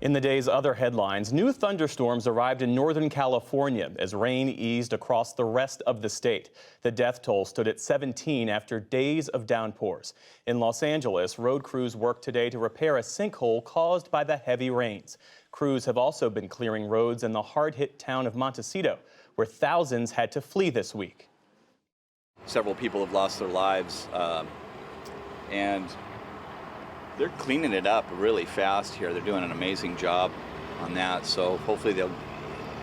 In the day's other headlines, new thunderstorms arrived in Northern California as rain eased across the rest of the state. The death toll stood at 17 after days of downpours. In Los Angeles, road crews worked today to repair a sinkhole caused by the heavy rains. Crews have also been clearing roads in the hard-hit town of Montecito, where thousands had to flee this week. Several people have lost their lives, and they're cleaning it up really fast here. They're doing an amazing job on that, so hopefully they'll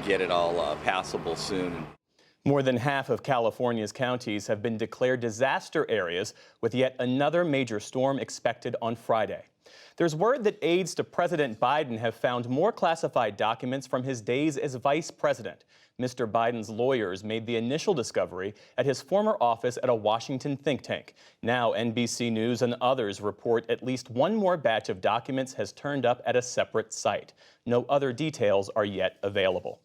get it all passable soon. More than half of California's counties have been declared disaster areas, with yet another major storm expected on Friday. There's word that aides to President Biden have found more classified documents from his days as vice president. Mr. Biden's lawyers made the initial discovery at his former office at a Washington think tank. Now, NBC News and others report at least one more batch of documents has turned up at a separate site. No other details are yet available.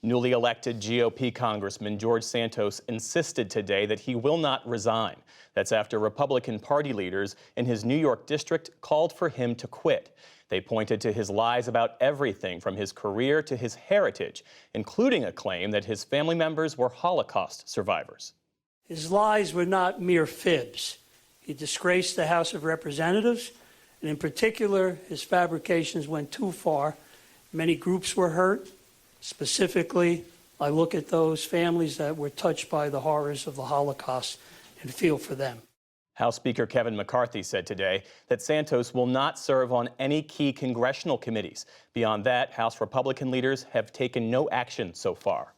Newly elected GOP Congressman George Santos insisted today that he will not resign. That's after Republican Party leaders in his New York district called for him to quit. They pointed to his lies about everything from his career to his heritage, including a claim that his family members were Holocaust survivors. His lies were not mere fibs. He disgraced the House of Representatives, and in particular, his fabrications went too far. Many groups were hurt. Specifically, I look at those families that were touched by the horrors of the Holocaust and feel for them. House Speaker Kevin McCarthy said today that Santos will not serve on any key congressional committees. Beyond that, House Republican leaders have taken no action so far.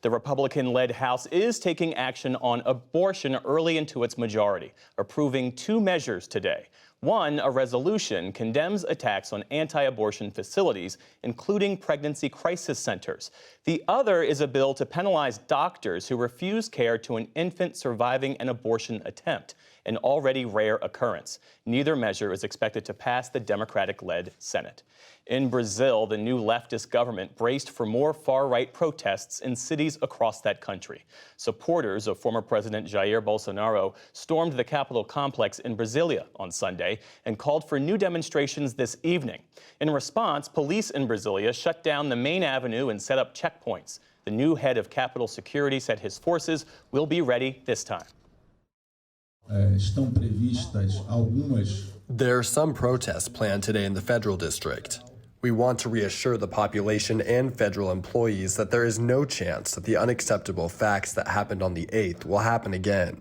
The Republican-led House is taking action on abortion early into its majority, approving two measures today. One, a resolution, condemns attacks on anti-abortion facilities, including pregnancy crisis centers. The other is a bill to penalize doctors who refuse care to an infant surviving an abortion attempt, an already rare occurrence. Neither measure is expected to pass the Democratic-led Senate. In Brazil, the new leftist government braced for more far-right protests in cities across that country. Supporters of former President Jair Bolsonaro stormed the Capitol complex in Brasilia on Sunday and called for new demonstrations this evening. In response, police in Brasilia shut down the main avenue and set up checkpoints. The new head of Capitol Security said his forces will be ready this time. There are some protests planned today in the Federal District. We want to reassure the population and federal employees that there is no chance that the unacceptable facts that happened on the 8th will happen again.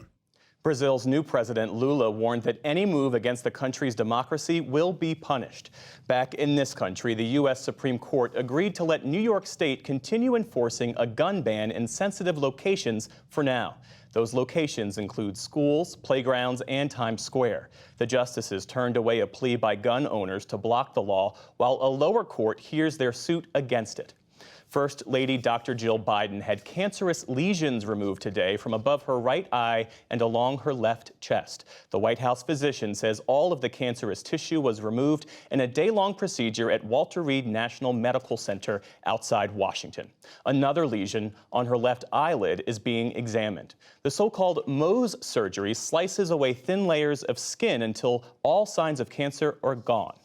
Brazil's new president, Lula, warned that any move against the country's democracy will be punished. Back in this country, the U.S. Supreme Court agreed to let New York State continue enforcing a gun ban in sensitive locations for now. Those locations include schools, playgrounds, and Times Square. The justices turned away a plea by gun owners to block the law, while a lower court hears their suit against it. First Lady Dr. Jill Biden had cancerous lesions removed today from above her right eye and along her left chest. The White House physician says all of the cancerous tissue was removed in a day-long procedure at Walter Reed National Medical Center outside Washington. Another lesion on her left eyelid is being examined. The so-called Mohs surgery slices away thin layers of skin until all signs of cancer are gone.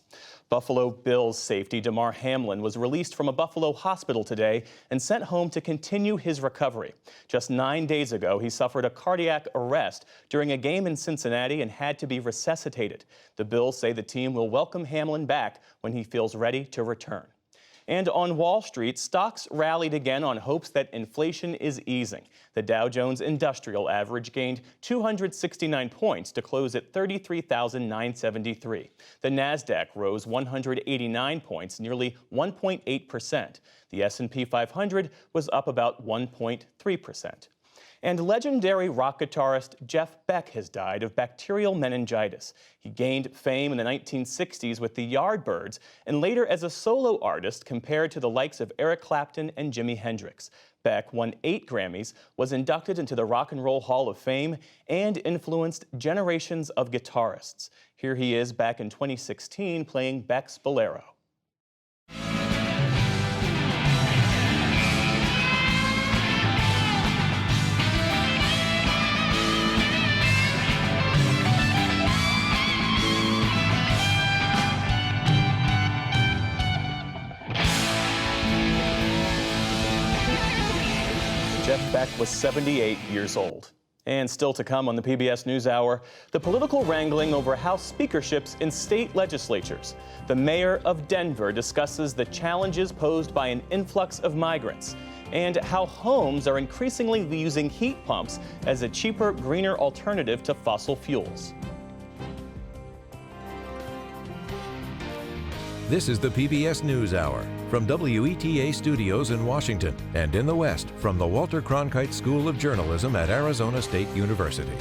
Buffalo Bills safety Damar Hamlin was released from a Buffalo hospital today and sent home to continue his recovery. Just 9 days ago, he suffered a cardiac arrest during a game in Cincinnati and had to be resuscitated. The Bills say the team will welcome Hamlin back when he feels ready to return. And on Wall Street, stocks rallied again on hopes that inflation is easing. The Dow Jones Industrial Average gained 269 points to close at 33,973. The Nasdaq rose 189 points, nearly 1.8%. The S&P 500 was up about 1.3%. And legendary rock guitarist Jeff Beck has died of bacterial meningitis. He gained fame in the 1960s with the Yardbirds and later as a solo artist compared to the likes of Eric Clapton and Jimi Hendrix. Beck won 8 Grammys, was inducted into the Rock and Roll Hall of Fame, and influenced generations of guitarists. Here he is back in 2016 playing Beck's Bolero. Jeff Beck was 78 years old. And still to come on the PBS NewsHour, the political wrangling over House speakerships in state legislatures. The mayor of Denver discusses the challenges posed by an influx of migrants and how homes are increasingly using heat pumps as a cheaper, greener alternative to fossil fuels. This is the PBS NewsHour from WETA Studios in Washington and in the West from the Walter Cronkite School of Journalism at Arizona State University.